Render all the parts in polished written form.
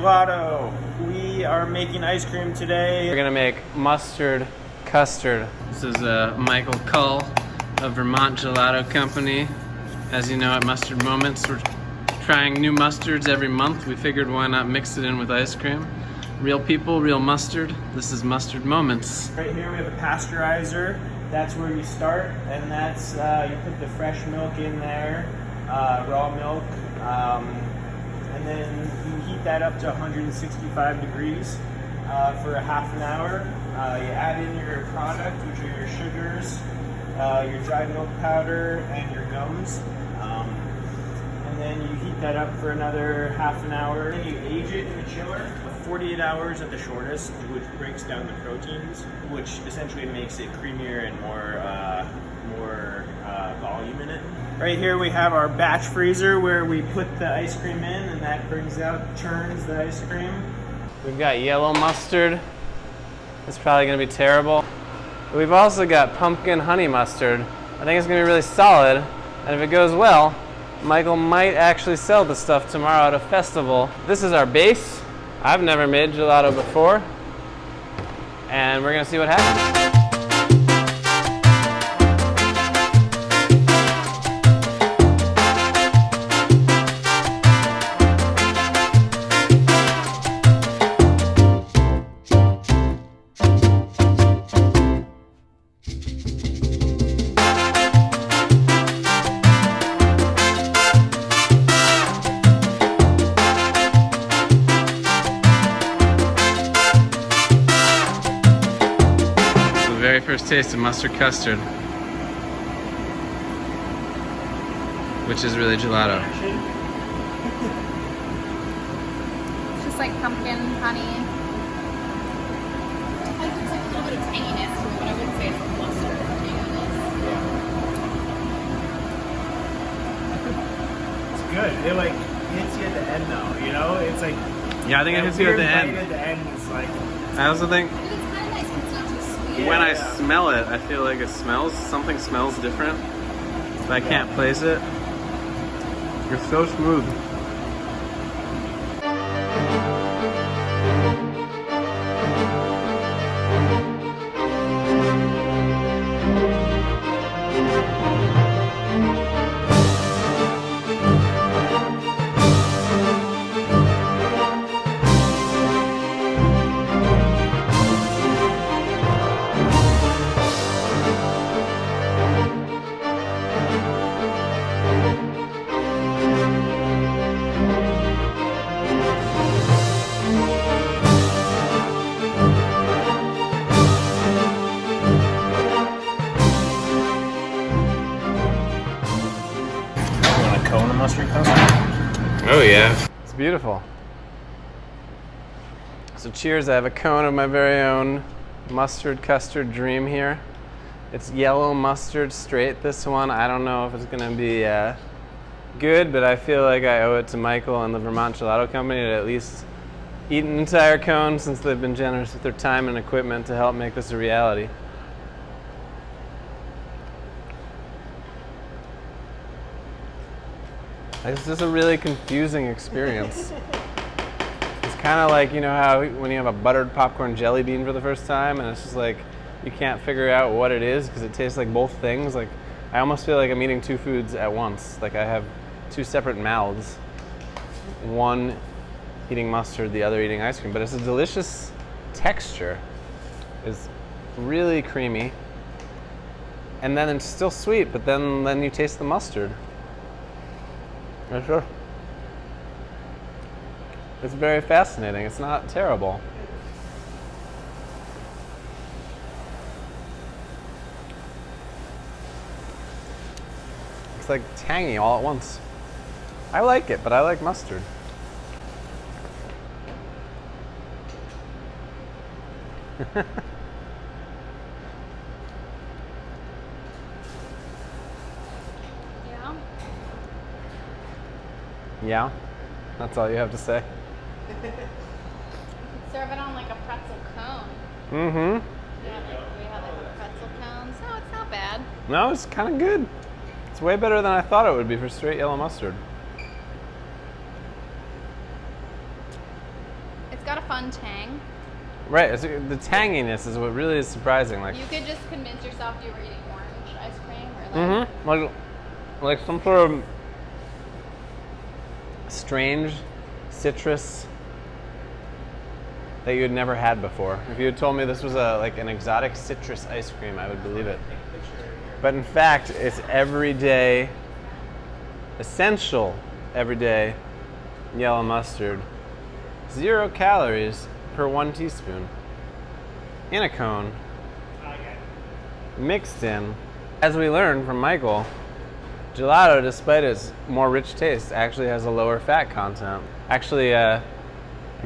Gelato. We are making ice cream today. We're gonna make mustard custard. This is Michael Kull of Vermont Gelato Company. As you know, at Mustard Moments, we're trying new mustards every month. We figured why not mix it in with ice cream. Real people, real mustard. This is Mustard Moments. Right here we have a pasteurizer. That's where you start, and that's you put the fresh milk in there, raw milk, and then you heat that up to 165 degrees for a half an hour. You add in your product, which are your sugars, your dried milk powder, and your gums. And then you heat that up for another half an hour. Then you age it in the chiller, 48 hours at the shortest, which breaks down the proteins, which essentially makes it creamier and more volume in it. Right here we have our batch freezer where we put the ice cream in, and that brings out, churns the ice cream. We've got yellow mustard. It's probably gonna be terrible. We've also got pumpkin honey mustard. I think it's gonna be really solid, and if it goes well, Michael might actually sell the stuff tomorrow at a festival. This is our base. I've never made gelato before, and we're gonna see what happens. Very first taste of mustard custard, which is really gelato. It's just like pumpkin, honey. I think there's like a little bit of tanginess to it, but I wouldn't say it's mustard tanginess. It's good. It like hits you at the end though, you know? It's like, Yeah, I think it hits you at the end. At the end is like, I also think But it's kind of nice when it's not too sweet. when I smell it, I feel like something smells different, but I can't place it. It's so smooth. mustard custard. Oh yeah. It's beautiful. So cheers, I have a cone of my very own mustard custard dream here. It's yellow mustard straight, this one. I don't know if it's gonna be good, but I feel like I owe it to Michael and the Vermont Gelato Company to at least eat an entire cone since they've been generous with their time and equipment to help make this a reality. It's just a really confusing experience. It's kind of like, you know how when you have a buttered popcorn jelly bean for the first time and it's just like you can't figure out what it is because it tastes like both things. Like I almost feel like I'm eating two foods at once. Like I have two separate mouths. One eating mustard, the other eating ice cream. But it's a delicious texture. It's really creamy. And then it's still sweet, but then you taste the mustard. Yeah, sure. It's very fascinating. It's not terrible. It's like tangy all at once. I like it, but I like mustard. Yeah. Yeah? That's all you have to say? Serve it on like a pretzel cone. Mm-hmm. Yeah, like we have like pretzel cones. No, it's not bad. No, it's kind of good. It's way better than I thought it would be for straight yellow mustard. fun tang. Right. The tanginess is what really is surprising. Like, You could just convince yourself you were eating orange ice cream or like like some sort of strange citrus that you had never had before. If you had told me this was like an exotic citrus ice cream, I would believe it. But in fact, it's everyday, essential everyday yellow mustard. 0 calories per 1 teaspoon in a cone, mixed in. As we learned from Michael, gelato, despite its more rich taste, actually has a lower fat content. Actually, a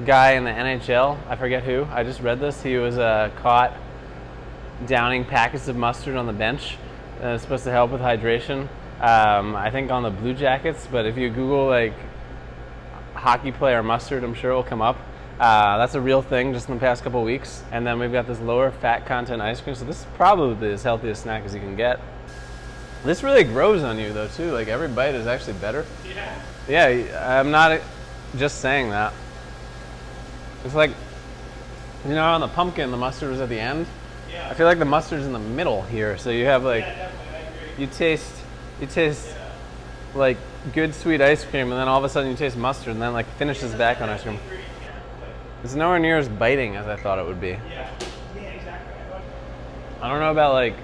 guy in the NHL, I forget who, I just read this, he was caught downing packets of mustard on the bench. It's supposed to help with hydration. I think on the Blue Jackets, but if you Google like hockey player mustard, I'm sure it will come up. That's a real thing just in the past couple weeks. And then we've got this lower fat content ice cream, so this is probably as healthy a snack as you can get. This really grows on you though too, like every bite is actually better. Yeah, I'm not just saying that. It's like, you know, on the pumpkin, the mustard was at the end. I feel like the mustard's in the middle here, so you have like, you taste like good sweet ice cream, and then all of a sudden you taste mustard, and then like finishes back on ice cream. It's nowhere near as biting as I thought it would be. I don't know about like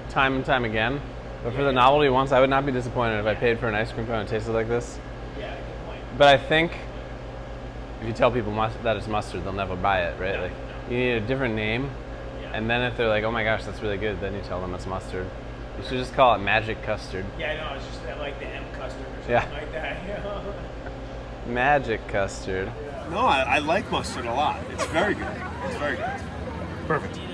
time and time again, but for the novelty once, I would not be disappointed if I paid for an ice cream cone that tasted like this. But I think if you tell people that it's mustard, they'll never buy it, right? Like you need a different name, and then if they're like, "Oh my gosh, that's really good," then you tell them it's mustard. You should just call it Magic Custard. Yeah, I know. It's just like the M custard or something like that. You know? Magic Custard. No, I like mustard a lot. It's very good. It's very good. Perfect.